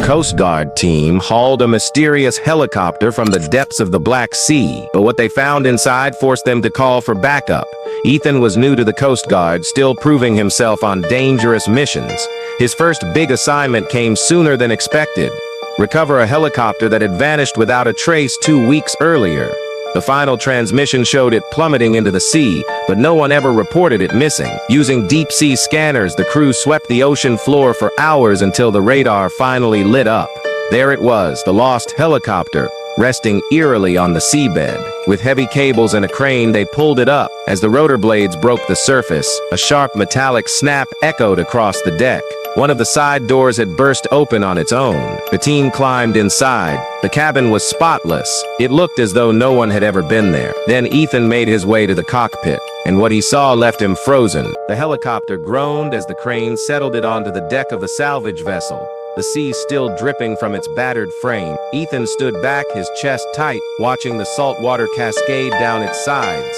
Coast Guard team hauled a mysterious helicopter from the depths of the Black Sea, but what they found inside forced them to call for backup. Ethan was new to the Coast Guard, still proving himself on dangerous missions. His first big assignment came sooner than expected: recover a helicopter that had vanished without a trace 2 weeks earlier. The final transmission showed it plummeting into the sea, but no one ever reported it missing. Using deep-sea scanners, the crew swept the ocean floor for hours until the radar finally lit up. There it was, the lost helicopter, resting eerily on the seabed. With heavy cables and a crane, they pulled it up. As the rotor blades broke the surface, a sharp metallic snap echoed across the deck. One of the side doors had burst open on its own. The team climbed inside. The cabin was spotless. It looked as though no one had ever been there. Then Ethan made his way to the cockpit, and what he saw left him frozen. The helicopter groaned as the crane settled it onto the deck of the salvage vessel, the sea still dripping from its battered frame. Ethan stood back, his chest tight, watching the salt water cascade down its sides.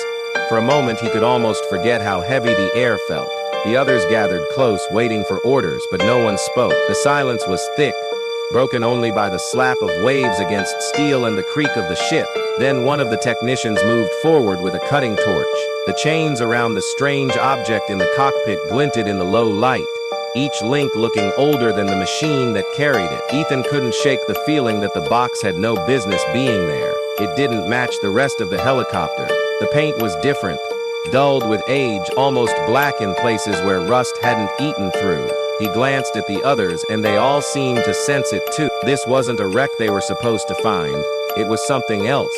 For a moment, he could almost forget how heavy the air felt. The others gathered close, waiting for orders, but no one spoke. The silence was thick, broken only by the slap of waves against steel and the creak of the ship. Then one of the technicians moved forward with a cutting torch. The chains around the strange object in the cockpit glinted in the low light, each link looking older than the machine that carried it. Ethan couldn't shake the feeling that the box had no business being there. It didn't match the rest of the helicopter. The paint was different, dulled with age, almost black in places where rust hadn't eaten through. He glanced at the others, and they all seemed to sense it too. This wasn't a wreck they were supposed to find. It was something else,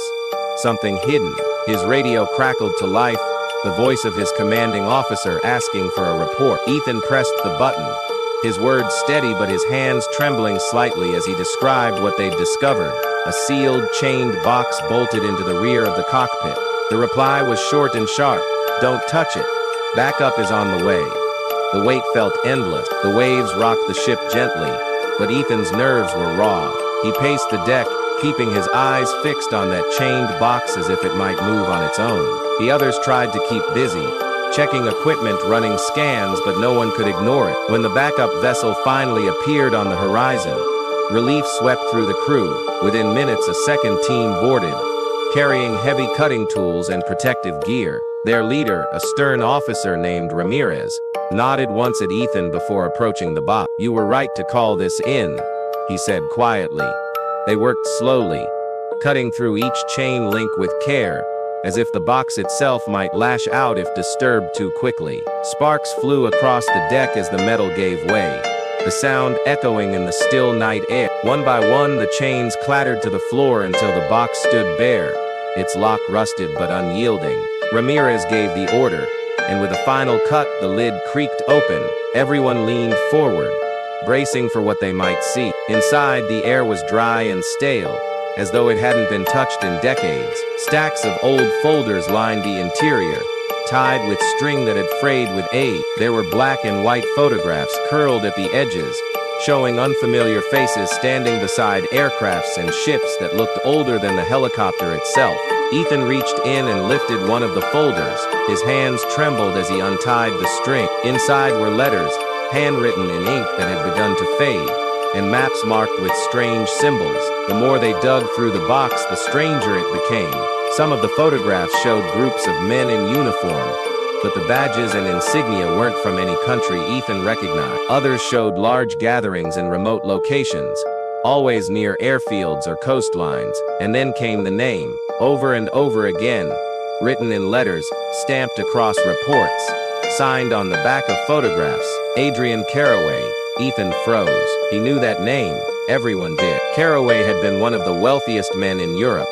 something hidden. His radio crackled to life, the voice of his commanding officer asking for a report. Ethan pressed the button, his words steady but his hands trembling slightly as he described what they'd discovered: a sealed, chained box bolted into the rear of the cockpit. The reply was short and sharp: "Don't touch it. Backup is on the way." The weight felt endless. The waves rocked the ship gently, but Ethan's nerves were raw. He paced the deck, keeping his eyes fixed on that chained box as if it might move on its own. The others tried to keep busy, checking equipment, running scans, but no one could ignore it. When the backup vessel finally appeared on the horizon, relief swept through the crew. Within minutes, a second team boarded, carrying heavy cutting tools and protective gear. Their leader, a stern officer named Ramirez, nodded once at Ethan before approaching the box. "You were right to call this in," he said quietly. They worked slowly, cutting through each chain link with care, as if the box itself might lash out if disturbed too quickly. Sparks flew across the deck as the metal gave way, the sound echoing in the still night air. One by one, the chains clattered to the floor until the box stood bare, its lock rusted but unyielding. Ramirez gave the order, and with a final cut, the lid creaked open. Everyone leaned forward, bracing for what they might see. Inside, the air was dry and stale, as though it hadn't been touched in decades. Stacks of old folders lined the interior, tied with string that had frayed with age. There were black and white photographs curled at the edges, showing unfamiliar faces standing beside aircrafts and ships that looked older than the helicopter itself. Ethan reached in and lifted one of the folders. His hands trembled as he untied the string. Inside were letters, handwritten in ink that had begun to fade, and maps marked with strange symbols. The more they dug through the box, the stranger it became. Some of the photographs showed groups of men in uniform, but the badges and insignia weren't from any country Ethan recognized. Others showed large gatherings in remote locations, always near airfields or coastlines. And then came the name, over and over again, written in letters, stamped across reports, signed on the back of photographs: Adrian Carraway. Ethan froze. He knew that name. Everyone did. Carraway had been one of the wealthiest men in Europe,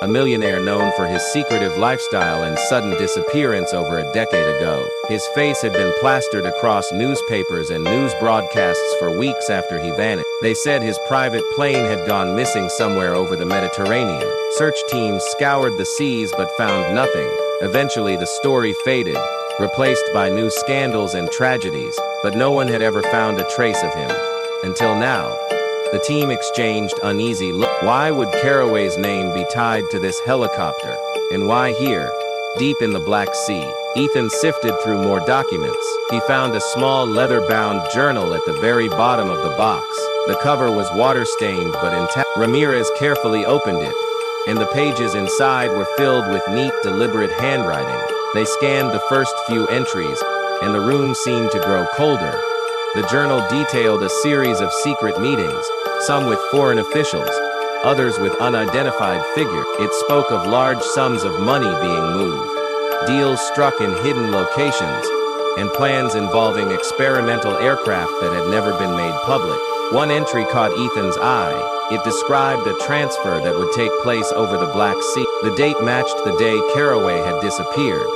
a millionaire known for his secretive lifestyle and sudden disappearance over a decade ago. His face had been plastered across newspapers and news broadcasts for weeks after he vanished. They said his private plane had gone missing somewhere over the Mediterranean. Search teams scoured the seas but found nothing. Eventually, the story faded, replaced by new scandals and tragedies, but no one had ever found a trace of him. Until now. The team exchanged uneasy looks. Why would Carraway's name be tied to this helicopter? And why here? Deep in the Black Sea, Ethan sifted through more documents. He found a small leather-bound journal at the very bottom of the box. The cover was water-stained but intact. Ramirez carefully opened it, and the pages inside were filled with neat, deliberate handwriting. They scanned the first few entries, and the room seemed to grow colder. The journal detailed a series of secret meetings, some with foreign officials, others with unidentified figures. It spoke of large sums of money being moved, deals struck in hidden locations, and plans involving experimental aircraft that had never been made public. One entry caught Ethan's eye. It described a transfer that would take place over the Black Sea. The date matched the day Caraway had disappeared.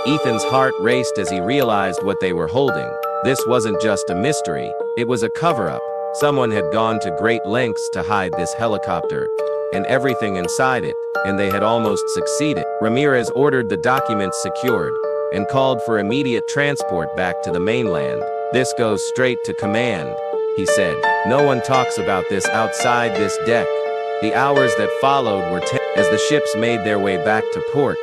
Ethan's heart raced as he realized what they were holding. This wasn't just a mystery, it was a cover-up. Someone had gone to great lengths to hide this helicopter, and everything inside it, and they had almost succeeded. Ramirez ordered the documents secured, and called for immediate transport back to the mainland. "This goes straight to command," he said. "No one talks about this outside this deck." The hours that followed were tense. As the ships made their way back to port,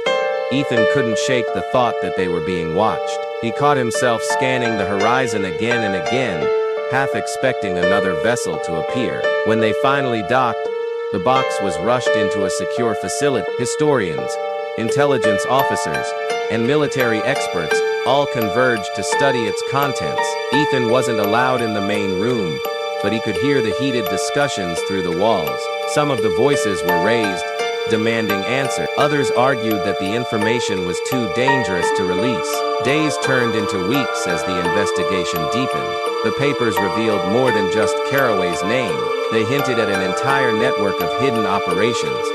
Ethan couldn't shake the thought that they were being watched. He caught himself scanning the horizon again and again, half expecting another vessel to appear. When they finally docked, the box was rushed into a secure facility. Historians, intelligence officers, and military experts all converged to study its contents. Ethan wasn't allowed in the main room, but he could hear the heated discussions through the walls. Some of the voices were raised, demanding answers. Others argued that the information was too dangerous to release. Days turned into weeks as the investigation deepened. The papers revealed more than just Caraway's name. They hinted at an entire network of hidden operations,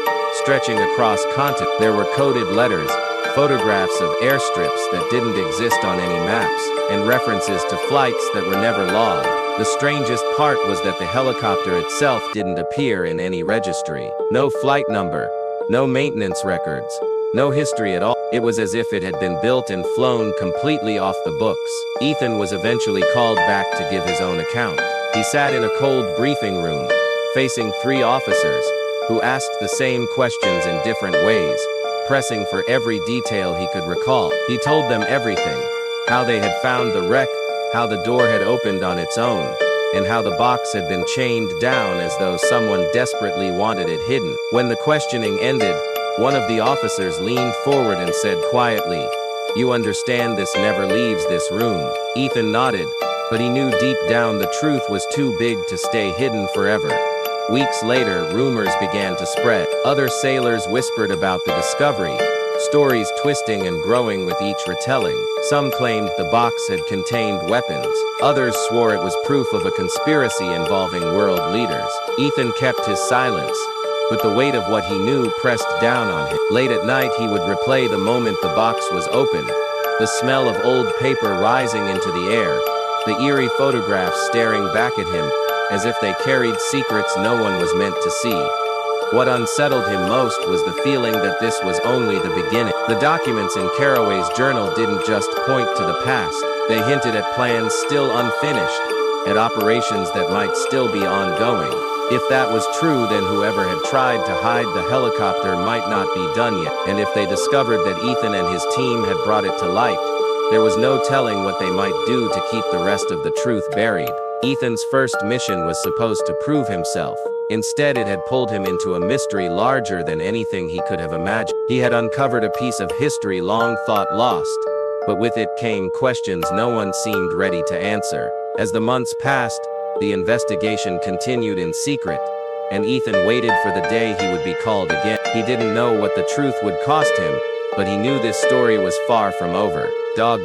stretching across continents. There were coded letters, photographs of airstrips that didn't exist on any maps, and references to flights that were never logged. The strangest part was that the helicopter itself didn't appear in any registry. No flight number, no maintenance records, no history at all. It was as if it had been built and flown completely off the books. Ethan was eventually called back to give his own account. He sat in a cold briefing room, facing 3 officers, who asked the same questions in different ways, pressing for every detail he could recall. He told them everything: how they had found the wreck, how the door had opened on its own, and how the box had been chained down as though someone desperately wanted it hidden. When the questioning ended, one of the officers leaned forward and said quietly, "You understand this never leaves this room." Ethan nodded, but he knew deep down the truth was too big to stay hidden forever. Weeks later, rumors began to spread. Other sailors whispered about the discovery, stories twisting and growing with each retelling. Some claimed the box had contained weapons. Others swore it was proof of a conspiracy involving world leaders. Ethan kept his silence, but the weight of what he knew pressed down on him. Late at night, he would replay the moment the box was opened, the smell of old paper rising into the air, the eerie photographs staring back at him, as if they carried secrets no one was meant to see. What unsettled him most was the feeling that this was only the beginning. The documents in Caraway's journal didn't just point to the past. They hinted at plans still unfinished, at operations that might still be ongoing. If that was true, then whoever had tried to hide the helicopter might not be done yet. And if they discovered that Ethan and his team had brought it to light, there was no telling what they might do to keep the rest of the truth buried. Ethan's first mission was supposed to prove himself. Instead, it had pulled him into a mystery larger than anything he could have imagined. He had uncovered a piece of history long thought lost, but with it came questions no one seemed ready to answer. As the months passed, the investigation continued in secret, and Ethan waited for the day he would be called again. He didn't know what the truth would cost him, but he knew this story was far from over. Dog.